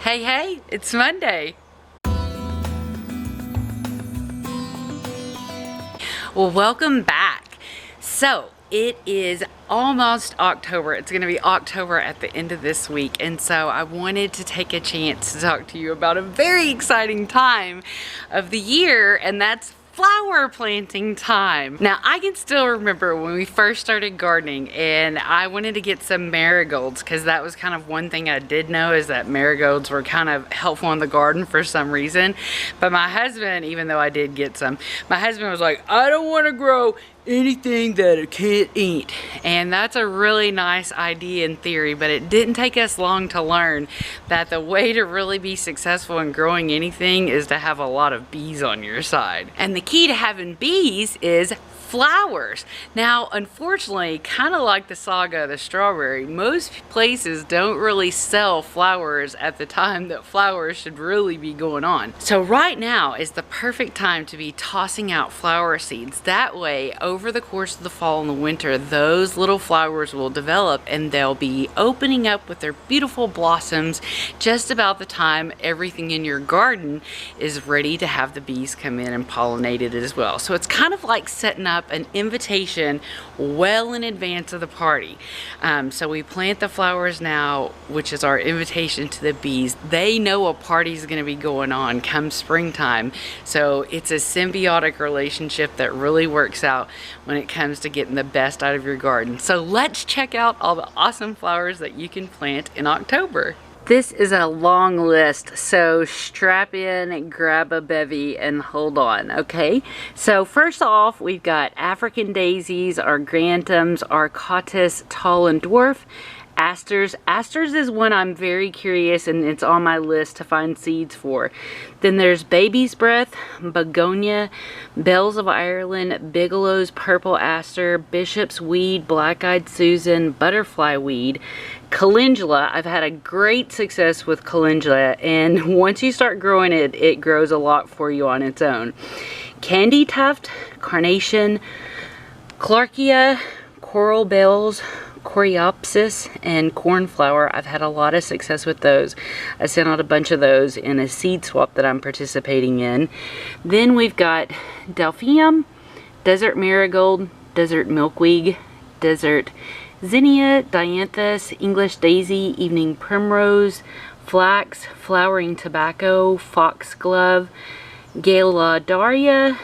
Hey, hey, it's Monday. Well, welcome back. So, it is almost October. It's going to be October at the end of this week. And so I wanted to take a chance to talk to you about a very exciting time of the year, and that's flower planting time. Now, I can still remember when we first started gardening and I wanted to get some marigolds because that was kind of one thing I did know, is that marigolds were kind of helpful in the garden for some reason. But my husband, even though I did get some, my husband was like, I don't want to grow anything that it can't eat. And that's a really nice idea in theory, but it didn't take us long to learn that the way to really be successful in growing anything is to have a lot of bees on your side. And the key to having bees is flowers. Now, unfortunately, kind of like the saga of the strawberry, most places don't really sell flowers at the time that flowers should really be going on. So right now is the perfect time to be tossing out flower seeds. That way, over the course of the fall and the winter, those little flowers will develop and they'll be opening up with their beautiful blossoms just about the time everything in your garden is ready to have the bees come in and pollinate it as well. So it's kind of like setting up an invitation well in advance of the party. So we plant the flowers now, which is our invitation to the bees. They know a party's going to be going on come springtime. So it's a symbiotic relationship that really works out when it comes to getting the best out of your garden. So let's check out all the awesome flowers that you can plant in October. This is a long list, so strap in, grab a bevy, and hold on, okay? So first off, we've got African daisies, Ageratum, Arctotis, tall and dwarf, Asters. Asters is one I'm very curious, and it's on my list to find seeds for. Then there's Baby's Breath, Begonia, Bells of Ireland, Bigelow's Purple Aster, Bishop's Weed, Blackeyed Susan, Butterfly Weed, Calendula. I've had a great success with Calendula, and once you start growing it, it grows a lot for you on its own. Candy Tuft, Carnation, Clarkia, Coral Bells, Coreopsis, and Cornflower. I've had a lot of success with those. I sent out a bunch of those in a seed swap that I'm participating in. Then we've got Delphinium, Desert Marigold, Desert Milkweed, Desert Zinnia, Dianthus, English Daisy, Evening Primrose, Flax, Flowering Tobacco, Foxglove, Gaillardia,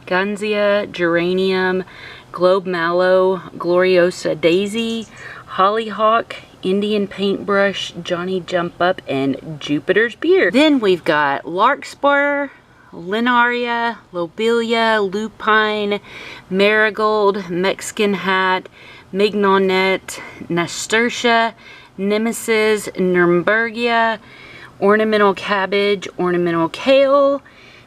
Gazania, Geranium, Globe Mallow, Gloriosa Daisy, Hollyhock, Indian Paintbrush, Johnny Jump Up, and Jupiter's Beard. Then we've got Larkspur, Linaria, Lobelia, Lupine, Marigold, Mexican Hat, Mignonette, Nasturtia, Nemesis, Nurembergia, Ornamental Cabbage, Ornamental Kale,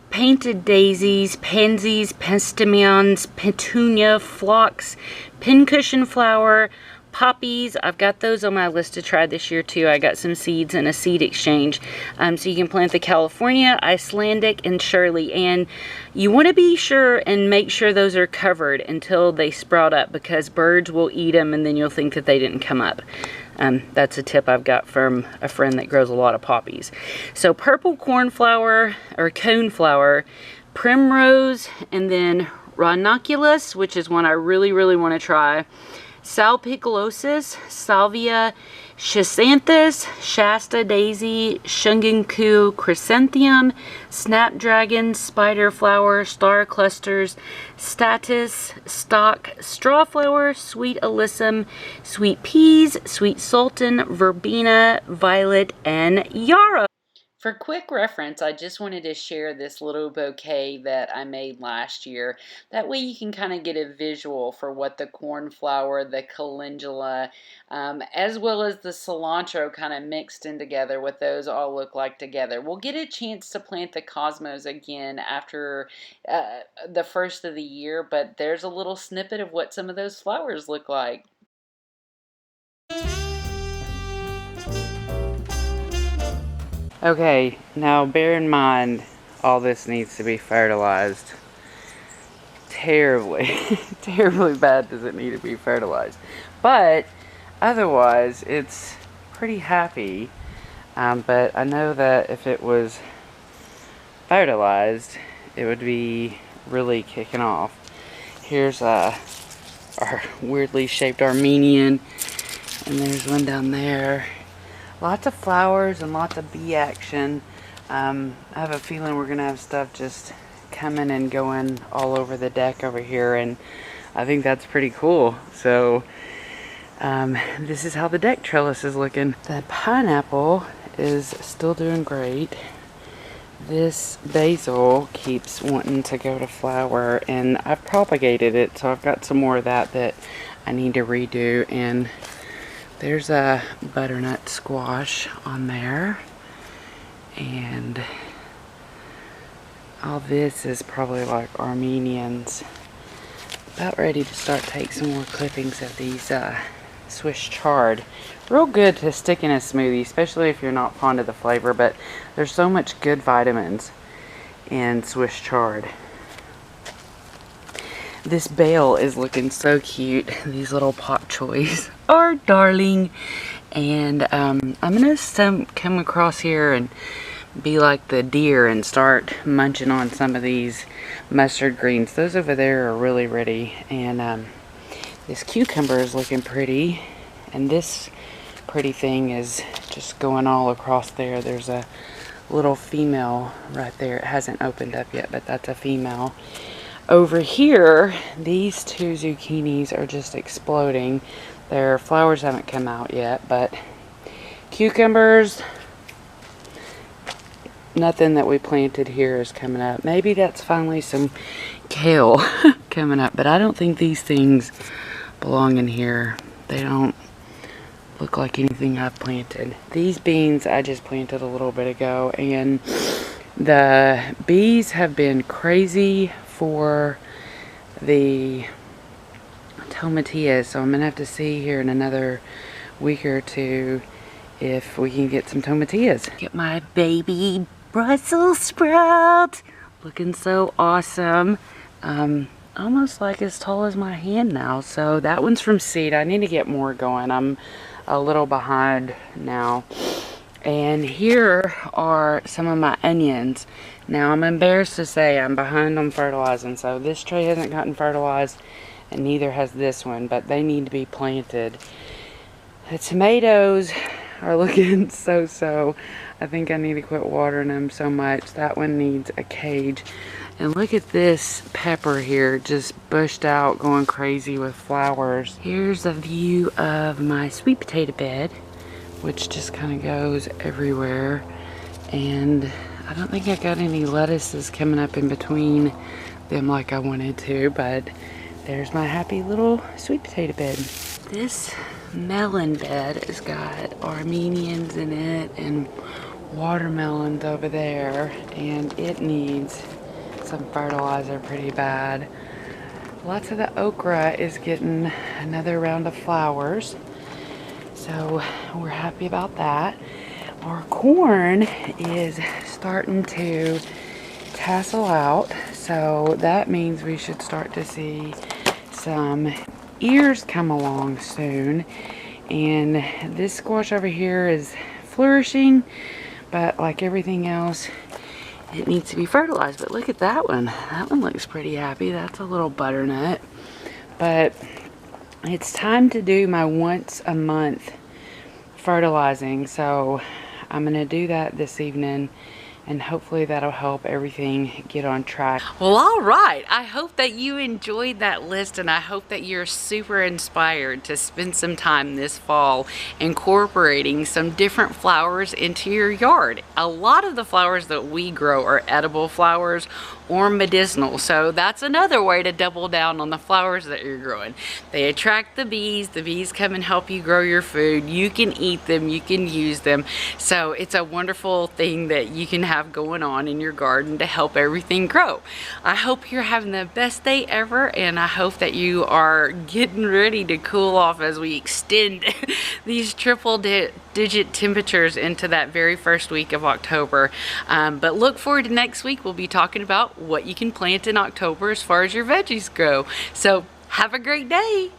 Painted Daisies, Pansies, Pestamons, Petunia, Phlox, Pincushion Flower, Poppies. I've got those on my list to try this year too. I got some seeds in a seed exchange. So you can plant the California, Icelandic, and Shirley. And you want to be sure and make sure those are covered until they sprout up, because birds will eat them and then you'll think that they didn't come up. That's a tip I've got from a friend that grows a lot of poppies. So purple cornflower or coneflower, primrose, and then ranunculus, which is one I really want to try. Salpiculosis, Salvia, Chrysanthus, Shasta Daisy, Shungiku Chysanthemum, Snapdragon, Spider Flower, Star Clusters, Status, Stock, Strawflower, Sweet Alyssum, Sweet Peas, Sweet Sultan, Verbena, Violet, and Yarrow. For quick reference, I just wanted to share this little bouquet that I made last year. That way you can kind of get a visual for what the cornflower, the calendula, as well as the cilantro kind of mixed in together, what those all look like together. We'll get a chance to plant the cosmos again after the first of the year, but there's a little snippet of what some of those flowers look like. Okay, now bear in mind, all this needs to be fertilized. Terribly, terribly bad does it need to be fertilized. But otherwise, it's pretty happy. But I know that if it was fertilized, it would be really kicking off. Here's our weirdly shaped Armenian, and there's one down there. Lots of flowers and lots of bee action. I have a feeling we're gonna have stuff just coming and going all over the deck over here, and I think that's pretty cool. So this is how the deck trellis is looking. The pineapple is still doing great. This basil keeps wanting to go to flower, and I've propagated it, so I've got some more of that I need to redo. And there's a butternut squash on there, and all this is probably like Armenians. About ready to start take some more clippings of these Swiss chard. Real good to stick in a smoothie, especially if you're not fond of the flavor, but there's so much good vitamins in Swiss chard. This bale is looking so cute. These little pop choys are darling. And I'm gonna come across here and be like the deer and start munching on some of these mustard greens. Those over there are really ready. And this cucumber is looking pretty, and this pretty thing is just going all across there. There's a little female right there. It hasn't opened up yet, but that's a female. Over here, these two zucchinis are just exploding. Their flowers haven't come out yet, but cucumbers, nothing that we planted here is coming up. Maybe that's finally some kale coming up, but I don't think these things belong in here. They don't look like anything I've planted. These beans I just planted a little bit ago, and the bees have been crazy for the tomatillas, so I'm gonna have to see here in another week or two if we can get some tomatillas. Get my baby Brussels sprout looking so awesome. Almost like as tall as my hand now. So that one's from seed. I need to get more going. I'm a little behind now. And here are some of my onions. Now I'm embarrassed to say I'm behind on fertilizing, so this tray hasn't gotten fertilized and neither has this one, but they need to be planted. The tomatoes are looking so. I think I need to quit watering them so much. That one needs a cage. And look at this pepper here, just bushed out, going crazy with flowers. Here's a view of my sweet potato bed, which just kind of goes everywhere. And I don't think I got any lettuces coming up in between them like I wanted to, but there's my happy little sweet potato bed. This melon bed has got Armenians in it and watermelons over there, and it needs some fertilizer pretty bad. Lots of the okra is getting another round of flowers, so we're happy about that. Our corn is starting to tassel out, so that means we should start to see some ears come along soon. And this squash over here is flourishing, but like everything else, it needs to be fertilized. But look at that one. That one looks pretty happy. That's a little butternut. But it's time to do my once a month fertilizing. So I'm going to do that this evening, and hopefully that'll help everything get on track. Well, all right. I hope that you enjoyed that list, and I hope that you're super inspired to spend some time this fall incorporating some different flowers into your yard. A lot of the flowers that we grow are edible flowers or medicinal, so that's another way to double down on the flowers that you're growing. They attract the bees come and help you grow your food, you can eat them, you can use them, so it's a wonderful thing that you can have going on in your garden to help everything grow. I hope you're having the best day ever, and I hope that you are getting ready to cool off as we extend these triple digit temperatures into that very first week of October. But look forward to next week. We'll be talking about what you can plant in October as far as your veggies go. So have a great day.